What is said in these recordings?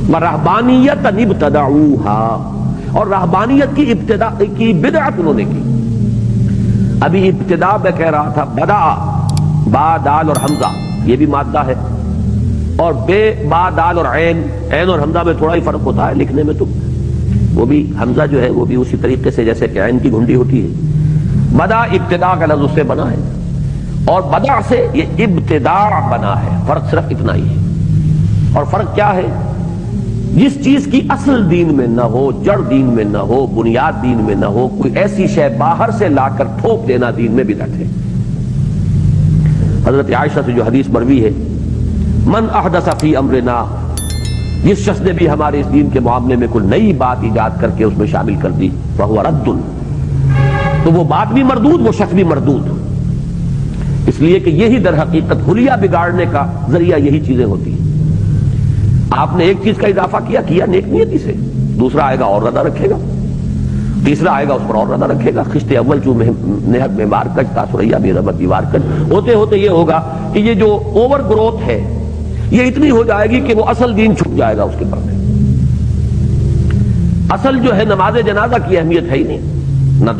وَرَهْبَانِيَّةً ابْتَدَعُوهَا، اور رہبانیت کی ابتدا کی بدعت انہوں نے کی۔ ابھی ابتدا میں کہہ رہا تھا بدا، با دال اور حمزہ یہ بھی مادہ ہے، اور بے با دال اور عین، عین اور حمزہ میں تھوڑا ہی فرق ہوتا ہے لکھنے میں، تو وہ بھی حمزہ جو ہے وہ بھی اسی طریقے سے جیسے کہ عین کی گھنڈی ہوتی ہے۔ بدا ابتدا کا لفظ اس سے بنا ہے، اور بدا سے یہ ابتداء بنا ہے، فرق صرف اتنا ہی ہے۔ اور فرق کیا ہے؟ جس چیز کی اصل دین میں نہ ہو، جڑ دین میں نہ ہو، بنیاد دین میں نہ ہو، کوئی ایسی شے باہر سے لا کر ٹھوک دینا دین میں بدعت ہے۔ حضرت عائشہ سے جو حدیث مروی ہے، من احدث فی امرنا، جس شخص نے بھی ہمارے اس دین کے معاملے میں کوئی نئی بات ایجاد کر کے اس میں شامل کر دی، فہو رد، تو وہ بات بھی مردود، وہ شخص بھی مردود، اس لیے کہ یہی در حقیقت حلیہ بگاڑنے کا ذریعہ یہی چیزیں ہوتی ہیں۔ آپ نے ایک چیز کا اضافہ کیا نیک نیتی سے، دوسرا آئے گا اور زیادہ رکھے گا، تیسرا آئے گا اس پر اور زیادہ رکھے گا۔ خشت اول چوں نہت میں مار کج، تاثریا بھی ربت دیوار کج، ہوتے ہوتے یہ ہوگا کہ یہ جو اوور گروتھ ہے یہ اتنی ہو جائے گی کہ وہ اصل دین چھپ جائے گا اس کے پردے۔ اصل جو ہے نماز جنازہ کی اہمیت ہے ہی نہیں، نہ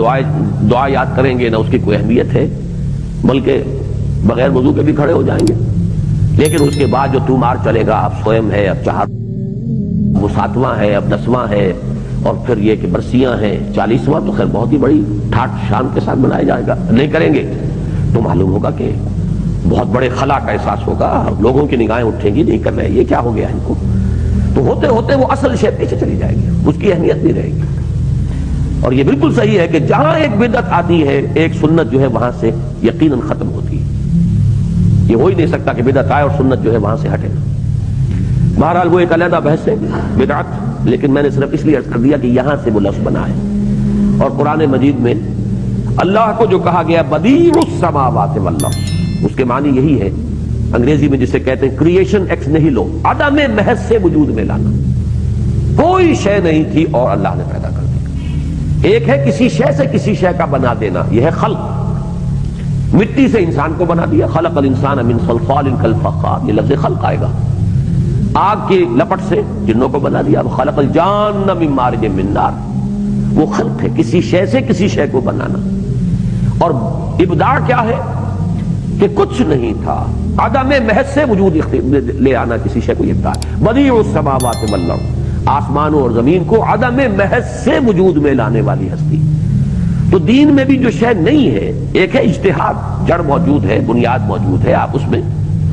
دعا یاد کریں گے، نہ اس کی کوئی اہمیت ہے، بلکہ بغیر وضو کے بھی کھڑے ہو جائیں گے۔ لیکن اس کے بعد جو تومار چلے گا، اب سوئم ہے، اب چہار، وہ 7واں ہے، اب 10واں ہے، اور پھر یہ کہ برسیاں ہیں، 40واں تو خیر بہت ہی بڑی ٹھاٹ شان کے ساتھ منایا جائے گا۔ نہیں کریں گے تو معلوم ہوگا کہ بہت بڑے خلا کا احساس ہوگا، لوگوں کی نگاہیں اٹھیں گی، نہیں کر رہے یہ کیا ہو گیا ان کو، تو ہوتے ہوتے وہ اصل شے پیچھے چلی جائے گی، اس کی اہمیت نہیں رہے گی۔ اور یہ بالکل صحیح ہے کہ جہاں ایک بدعت آتی ہے، ایک سنت جو ہے وہاں سے یقیناً ختم ہوتی ہے۔ یہ ہو ہی نہیں سکتا کہ بدعت آئے اور سنت جو ہے وہاں سے ہٹے۔ بہرحال وہ ایک علیحدہ بحث ہے بدعت، لیکن میں نے صرف اس لیے عرض کر دیا کہ یہاں سے وہ لفظ بنا ہے۔ اور قرآن مجید میں اللہ کو جو کہا گیا بدیع السماوات والارض، اس کے معنی یہی ہے، انگریزی میں جسے کہتے ہیں کریشن ایکس نہیلو، عدم محض سے وجود میں لانا، کوئی شے نہیں تھی اور اللہ نے پیدا کر دی۔ ایک ہے کسی شے سے کسی شے کا بنا دینا، یہ ہے خلق، مٹی سے انسان کو بنا دیا، خلق الانسان من صلصال کالفخار، یہ لفظ خلق آئے گا۔ آگ کی لپٹ سے جنوں کو بنا دیا، خلق الجان من مارج من نار، وہ خلق ہے، کسی شے سے کسی شے کو بنانا۔ اور ابداع کیا ہے کہ کچھ نہیں تھا، عدم محض سے وجود لے آنا کسی شے کو ابداع۔ بدیع السماوات والارض، آسمانوں اور زمین کو عدم محض سے وجود میں لانے والی ہستی۔ تو دین میں بھی جو شے نہیں ہے، ایک ہے اجتہاد، جڑ موجود ہے، بنیاد موجود ہے، آپ اس میں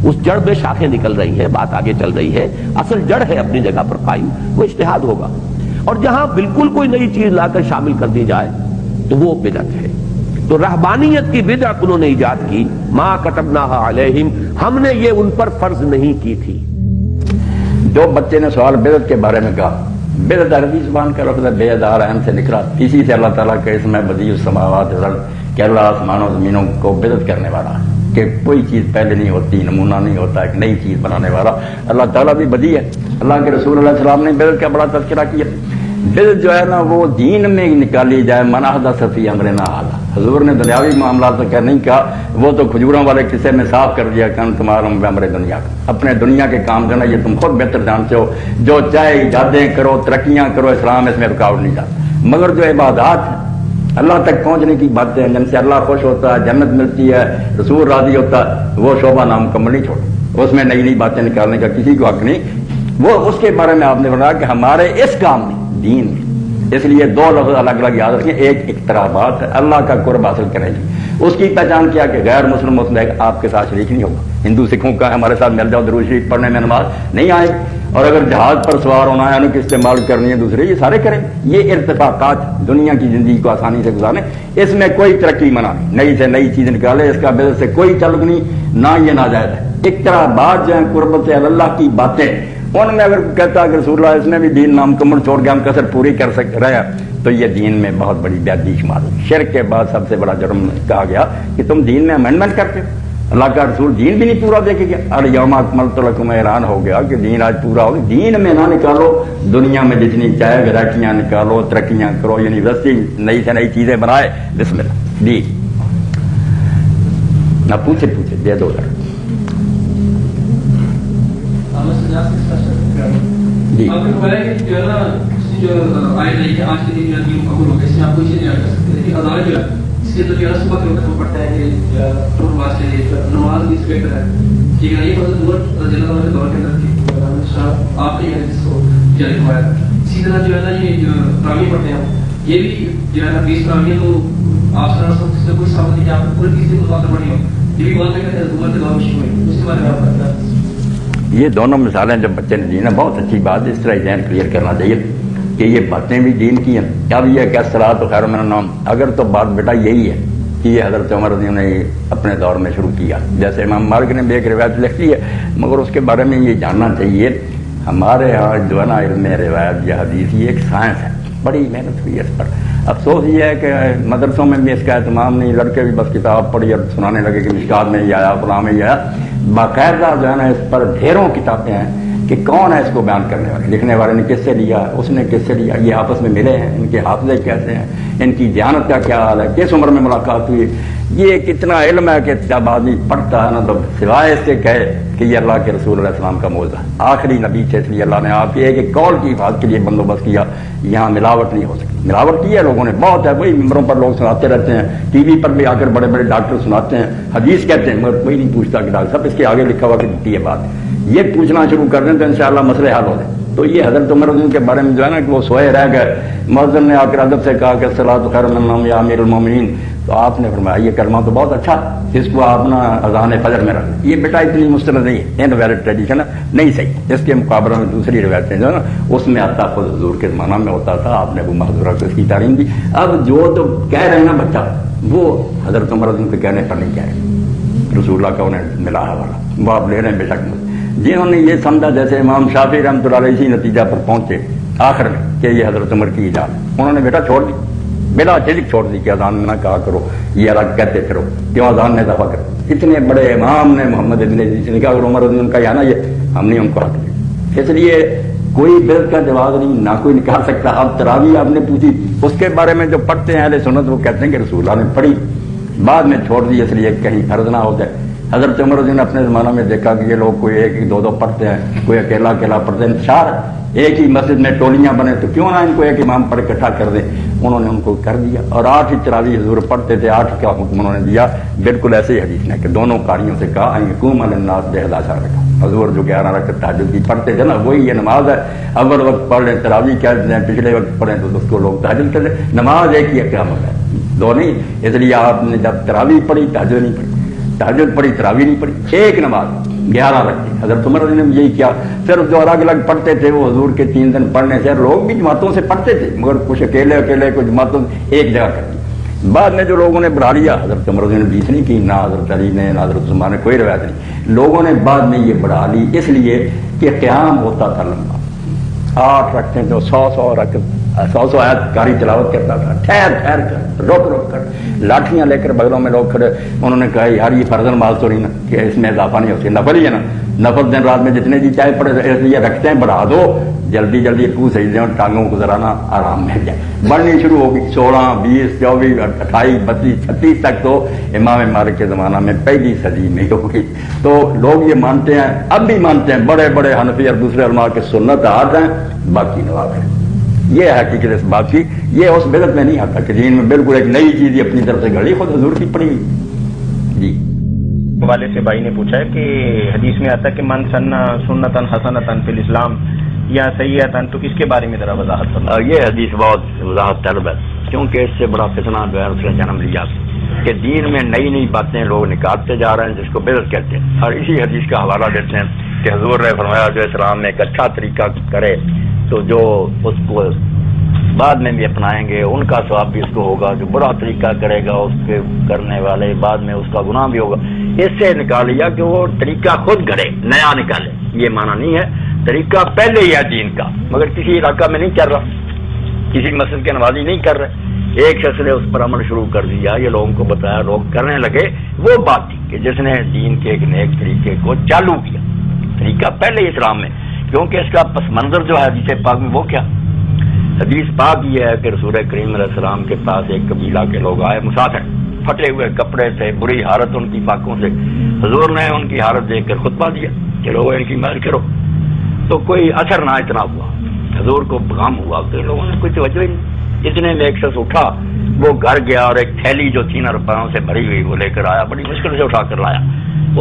اس جڑ میں شاخیں نکل رہی ہیں، بات آگے چل رہی ہے، اصل جڑ ہے اپنی جگہ پر قائم، وہ اجتہاد ہوگا۔ اور جہاں بالکل کوئی نئی چیز لا کر شامل کر دی جائے تو وہ بدعت ہے۔ تو رہبانیت کی بدعت انہوں نے ایجاد کی، ما کتبناها علیہم، ہم نے یہ ان پر فرض نہیں کی تھی۔ جو بچے نے سوال بدعت کے بارے میں کہا، بدعت عربی زبان کا لفظ بے دار اہم سے نکلا، اسی سے اللہ تعالیٰ کے اسم بدیع السماوات والارض، کہ اللہ آسمانوں زمینوں کو بدعت کرنے والا ہے، کہ کوئی چیز پہلے نہیں ہوتی، نمونہ نہیں ہوتا، ایک نئی چیز بنانے والا۔ اللہ تعالیٰ بھی بدیع ہے۔ اللہ کے رسول علیہ السلام نے بدعت کا بڑا تذکرہ کیا۔ بدعت جو ہے نا وہ دین میں نکالی جائے، من احدث فی امرنا ھذا، حضور نے دنیاوی معاملات تو کیا نہیں کہا، وہ تو کھجوروں والے قصے میں صاف کر دیا کہ تمہارا امر دنیا کا، اپنے دنیا کے کام کرنا یہ تم خود بہتر جانتے ہو، جو چاہے ایجادیں کرو، ترقیاں کرو، اسلام اس میں رکاوٹ نہیں جاتا۔ مگر جو عبادات ہیں، اللہ تک پہنچنے کی باتیں جن سے اللہ خوش ہوتا ہے، جنت ملتی ہے، رسول راضی ہوتا ہے، وہ شعبہ نامکمل نہیں چھوڑ، اس میں نئی نئی باتیں نکالنے کا کسی کو حق نہیں۔ وہ اس کے بارے میں آپ نے بتایا کہ ہمارے اس کام میں، دین میں، اس لیے دو لفظ الگ الگ یاد رکھیں، ایک اقترابات ہے، اللہ کا قرب حاصل کریں گے، اس کی پہچان کیا کہ غیر مسلم آپ کے ساتھ شریک نہیں ہوگا۔ ہندو سکھوں کا ہمارے ساتھ مل جاؤ، درود شریف پڑھنے میں نماز نہیں آئے، اور اگر جہاز پر سوار ہونا ہے، انہیں استعمال کرنی ہے دوسرے، یہ سارے کریں۔ یہ ارتفاقات دنیا کی زندگی کو آسانی سے گزاریں، اس میں کوئی ترقی منع نہیں، نئی سے نئی چیز نکالے، اس کا بدعت سے کوئی تعلق نہیں، نہ یہ ناجائز ہے۔ اقترابات جو ہیں قربت اللہ کی باتیں، ان میں اگر کہتا کہ رسول اللہ اس میں بھی دین نامکمل چھوڑ کے ہم کسر پوری کر رہے ہیں، تو یہ دین میں بہت بڑی بے ادبی شمار ہے۔ شرک کے بعد سب سے بڑا جرم کہا گیا کہ تم دین میں امینڈمنٹ کرتے ہو۔ اللہ کا رسول دین بھی نہیں پورا دے کے گیا، الیوم اکملت لکم، اعلان ہو گیا کہ دین آج پورا ہو گیا۔ دین میں نہ نکالو، دنیا میں جتنی چاہے ویرائٹیاں نکالو، ترقیاں کرو، یونیورسٹی نئی سے نئی چیزیں بنائے، بسم اللہ دی نہ پوچھے دے دو۔ جی آپ نے فرمایا کہ جو ہے نا اس نے جو آیت آئی کہ آج کے دن جو ہے دین قبول ہو گیا، اس میں آپ کوئی چیز نہیں کر سکتے، لیکن اذان جو ہے اس کے تو جو ہے صبح کے وقت میں پڑھتا ہے کہ چور واسطے نماز بھی اس بہتر ہے، ٹھیک ہے. یہ حضرت عمر رضی اللہ عنہ کے دور کے اندر تھی، آپ نے یہ حدیث کو جاری فرمایا. اسی طرح جو ہے نا یہ جو تراویح پڑھتے ہیں یہ بھی جو ہے نا 20 تراویح تو آپ سے کوئی ثابت نہیں کہ آپ پوری 20 دن مطالعہ پڑھی ہو، یہ بھی بات ہے کہ عمر کے دور میں شروع ہوئی. اس کے بارے میں آپ بتا دیں. یہ دونوں مثالیں جب بچے نے دی نا بہت اچھی بات ہے، اس طرح ذہن کلیئر کرنا چاہیے کہ یہ باتیں بھی دین کی ہیں. اب یہ کہ الصلاۃ خیر من النوم، اگر تو بات بیٹا یہی ہے کہ یہ حضرت عمر رضی اللہ عنہ نے اپنے دور میں شروع کیا، جیسے امام مالک نے بھی ایک روایت لکھی ہے، مگر اس کے بارے میں یہ جاننا چاہیے ہمارے ہاں جو ہے نا علم روایت یا حدیث یہ ایک سائنس ہے، بڑی محنت ہوئی ہے اس پر. افسوس یہ ہے کہ مدرسوں میں بھی اس کا اہتمام نہیں، لڑکے بھی بس کتاب پڑھی اور سنانے لگے کہ مشکات میں ہی آیا فلاں میں ہی آیا. باقاعدہ جو ہے نا اس پر ڈھیروں کتابیں ہیں کہ کون ہے اس کو بیان کرنے والے، لکھنے والے نے کس سے لیا، اس نے کس سے لیا، یہ آپس میں ملے ہیں، ان کے حافظے کیسے ہیں، ان کی دیانت کا کیا حال ہے، کس عمر میں ملاقات ہوئی. یہ کتنا علم ہے کہ جب آدمی پڑھتا ہے نا تو سوائے اس کے کہے کہ یہ اللہ کے رسول علیہ السلام کا معجزہ آخری نبی تھے، اس لیے اللہ نے آپ کے ایک قول کی حفاظت کے لیے بندوبست کیا. یہاں ملاوٹ نہیں ہو سکتی. ملاوٹ کی ہے لوگوں نے بہت ہے، وہی ممبروں پر لوگ سناتے رہتے ہیں، ٹی وی پر بھی آ کر بڑے بڑے ڈاکٹر سناتے ہیں، حدیث کہتے ہیں، مگر کوئی نہیں پوچھتا کہ ڈاکٹر صاحب اس کے آگے لکھا ہوا کہ جھوٹی ہے بات. یہ پوچھنا شروع کر دیں تو انشاءاللہ مسئلے حل ہو جائیں. تو یہ حضرت عمر رضی اللہ عنہ کے بارے میں جو ہے نا کہ وہ سوئے رہ گئے، مؤذن نے آ کر ادب سے کہا کہ الصلاۃ خیر من النوم یا امیر المومنین، تو آپ نے فرمایا یہ کلمہ تو بہت اچھا، اس کو آپ نا اذان فجر میں رکھ. یہ بیٹا اتنی مستند نہیں ہے، انویلڈ ٹریڈیشن ہے، نہیں صحیح. اس کے مقابلے میں دوسری روایتیں جو ہے نا اس میں آتا خود حضور کے زمانہ میں ہوتا تھا، آپ نے ابو محذورہ کو اس کی تعلیم دی. اب جو تو کہہ رہے ہیں نا بچہ وہ حضرت عمر رضی اللہ عنہ کے کہنے پر نہیں کہہ رہے، رسول اللہ کا انہیں ملا ہے والا وہ آپ لے رہے ہیں بے شک. جنہوں نے یہ سمجھا جیسے امام شافعی رحمۃ اللہ علیہ اسی نتیجہ پر پہنچے آخر میں کہ یہ حضرت عمر کی ایجاد، انہوں نے بیٹا چھوڑ دی، بلا جھجک چھوڑ دی کہ اذان میں نہ کہا کرو، یہ الگ کہتے پھرو، کیوں اذان میں دفع کرو. اتنے بڑے امام نے محمد ابن ادریس نے کہا اگر عمر رضی اللہ عنہ کا یہ نا یہ ہم نے ان کو حق دیا. اس لیے کوئی بدعت کا جواز نہیں، نہ کوئی نکال سکتا. اب تراویح آپ نے پوچھی، اس کے بارے میں جو پڑھتے ہیں اہل سنت وہ کہتے ہیں کہ رسول اللہ نے پڑھی، بعد میں چھوڑ دی اس لیے کہیں فرض نہ ہو جائے. حضرت عمر رضی اللہ عنہ اپنے زمانہ میں دیکھا کہ یہ لوگ کوئی ایک دو دو پڑھتے ہیں، کوئی اکیلا اکیلا پڑھتے ہیں، انتشار ایک ہی مسجد میں ٹولیاں بنے تو کیوں نہ ان کو ایک امام پر اکٹھا کر دیں. انہوں نے ان کو کر دیا اور 8 ہی تراویح حضور پڑھتے تھے، 8 کا حکم انہوں نے دیا. بالکل ایسے ہی حدیث نے کہ دونوں قاریوں سے کہا ان یقوم علی الناس ب11 رکعت. حضور جو 11 رکعت تہجد کی پڑھتے تھے نا وہی یہ نماز ہے. اول وقت پڑھ لیں تراویح کہتے ہیں، پچھلے وقت پڑھیں تو اس کو لوگ تہجد کہتے ہیں. نماز ایک ہی ہے، قیامت ہے، دو نہیں. اس لیے آپ نے جب تراویح پڑھی تہجد نہیں پڑھی، تہجد پڑھی تراویح نہیں پڑھی، ایک نماز 11 رکھتے. حضرت عمر نے یہی کیا. صرف جو الگ الگ پڑھتے تھے وہ حضور کے 3 دن پڑھنے سے، لوگ بھی جماعتوں سے پڑھتے تھے مگر کچھ اکیلے اکیلے کچھ جماعتوں ایک جگہ کر دی. بعد میں جو لوگوں نے بڑھا لیا، حضرت عمر نے بیچ نہیں کی، نہ حضرت علی نے نہ حضرت عثمان نے، کوئی روایت نہیں. لوگوں نے بعد میں یہ بڑھا لی اس لیے کہ قیام ہوتا تھا لمبا، 8 رکھتے تو 100 رکھتے 100 آیت کاری تلاوت کرتا تھا، ٹھہر ٹھہر کر رک رک کر، لاٹھیاں لے کر بغلوں میں لوگ کھڑے. انہوں نے کہا یار یہ فرض نماز تو نہیں نا کہ اس میں اضافہ نہیں ہوتی، نفل ہی ہے نا، نفل دن رات میں جتنے جی چاہے پڑے، اس لیے رکھتے ہیں بڑھا دو، جلدی جلدی کو سجدے اور ٹانگوں کو ذرا نا آرام مل جائے. بڑھنی شروع ہوگی 16 20 24 28 32 36 تک تو امام مالک کے زمانہ میں پہلی صدی میں ہوگی. تو لوگ یہ مانتے ہیں، اب بھی مانتے ہیں، بڑے بڑے حنفی اور دوسرے علماء کے سنت آتے ہیں، باقی نواب ہیں. یہ ہے حقیقت اس بات کی. یہ اس بدعت میں نہیں آتا کہ دین میں بالکل ایک نئی چیز اپنی طرف سے گھڑی، خود حضور کی پڑی. جی حوالے سے بھائی نے پوچھا ہے کہ حدیث میں آتا ہے کہ من سنہ سنتن حسنتن فی الاسلام یا سیئتن، تو اس کے بارے میں ذرا وضاحت فرمائیں. یہ حدیث بہت وضاحت طلب ہے کیونکہ اس سے بڑا فتنہ جو ہے اس نے جنم لیا کہ دین میں نئی نئی باتیں لوگ نکالتے جا رہے ہیں جس کو بدعت کہتے ہیں. اور اسی حدیث کا حوالہ دیتے ہیں کہ حضور نے فرمایا جو اسلام میں ایک اچھا طریقہ کرے تو جو اس کو بعد میں بھی اپنائیں گے ان کا ثواب بھی اس کو ہوگا، جو برا طریقہ کرے گا اس کے کرنے والے بعد میں اس کا گناہ بھی ہوگا. اس سے نکال لیا کہ وہ طریقہ خود گھڑے، نیا نکالے. یہ معنی نہیں ہے، طریقہ پہلے ہی ہے دین کا مگر کسی علاقہ میں نہیں چل رہا، کسی مسجد کے نمازی نہیں کر رہے، ایک شخص نے اس پر عمل شروع کر دیا، یہ لوگوں کو بتایا، لوگ کرنے لگے. وہ بات تھی کہ جس نے دین کے ایک نیک طریقے کو چالو کیا. طریقہ پہلے ہی اسلام میں، کیونکہ اس کا پس منظر جو ہے حدیث پاک میں وہ کیا، حدیث پاک یہ ہے کہ رسول کریم علیہ السلام کے پاس ایک قبیلہ کے لوگ آئے مسافر، پھٹے ہوئے کپڑے تھے، بری حالت ان کی فاقوں سے. حضور نے ان کی حالت دیکھ کر خطبہ دیا کہ لوگوں ان کی مدد کرو. تو کوئی اثر نہ اتنا ہوا، حضور کو غم ہوا تو لوگوں نے کوئی توجہ ہی نہیں۔ اتنے میں ایک شخص اٹھا، وہ گھر گیا اور ایک تھیلی جو تھی نا روپیوں سے بھری ہوئی وہ لے کر آیا، بڑی مشکل سے اٹھا کر لایا۔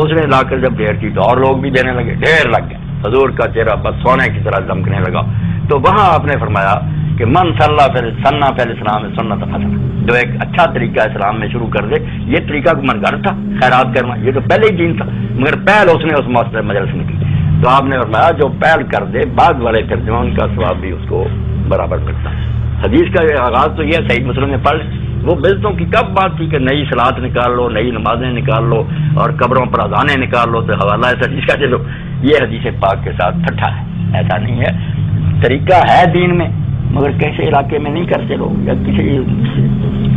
اس نے لا کر جب ڈھیر کی تو اور لوگ بھی دینے لگے، ڈھیر لگ گئے، حضور کا چہرہ بس سونے کی طرح دمکنے لگا۔ تو وہاں آپ نے فرمایا کہ من صلی سنہ فی الاسلام سنت حسنہ، جو ایک اچھا طریقہ اسلام میں شروع کر دے، یہ طریقہ کو من گھر تھا خیرات کرنا، یہ تو پہلے ہی دین تھا، مگر پہل اس نے اس مجلس میں کی۔ تو آپ نے فرمایا جو پہل کر دے بعد والے ترجمان کا ثواب بھی اس کو برابر ملتا ہے۔ حدیث کا آغاز تو یہ ہے، صحیح مسلم میں پڑھ، وہ بدعتوں کی کب بات تھی کہ نئی صلاۃ نکال لو، نئی نمازیں نکال لو اور قبروں پر اذانیں نکال لو تو حوالہ ہے حدیث کا چلو، یہ حدیث پاک کے ساتھ ٹھٹھا ہے، ایسا نہیں ہے۔ طریقہ ہے دین میں، مگر کیسے علاقے میں نہیں کرتے لوگ، یا کسی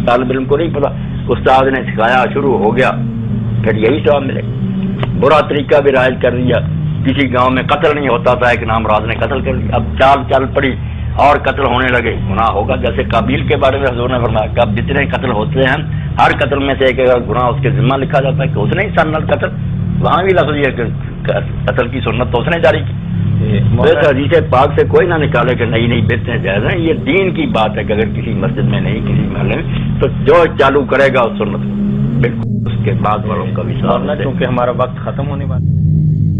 طالب علم کو نہیں پتا، استاد نے سکھایا شروع ہو گیا، پھر یہی ثواب ملے۔ برا طریقہ بھی رائج کر دیا، کسی گاؤں میں قتل نہیں ہوتا تھا، ایک نامراض نے قتل کر دیا، اب چال چل پڑی اور قتل ہونے لگے، گناہ ہوگا۔ جیسے قابیل کے بارے میں حضور نے فرمایا کہ اب جتنے قتل ہوتے ہیں ہر قتل میں سے ایک گناہ اس کے ذمہ لکھا جاتا ہے کہ اس نے ہی سن قتل، وہاں بھی لفظ یہ کہ قتل کی سنت تو اس نے جاری کی۔ حدیث پاک سے کوئی نہ نکالے کہ نئی نئی بدعتیں جائز ہیں، یہ دین کی بات ہے کہ اگر کسی مسجد میں نہیں، کسی محلے میں، تو جو چالو کرے گا اس سنت بالکل اس کے بعد والوں کا بھی ساتھ۔ چونکہ ہمارا وقت ختم ہونے والا ہے۔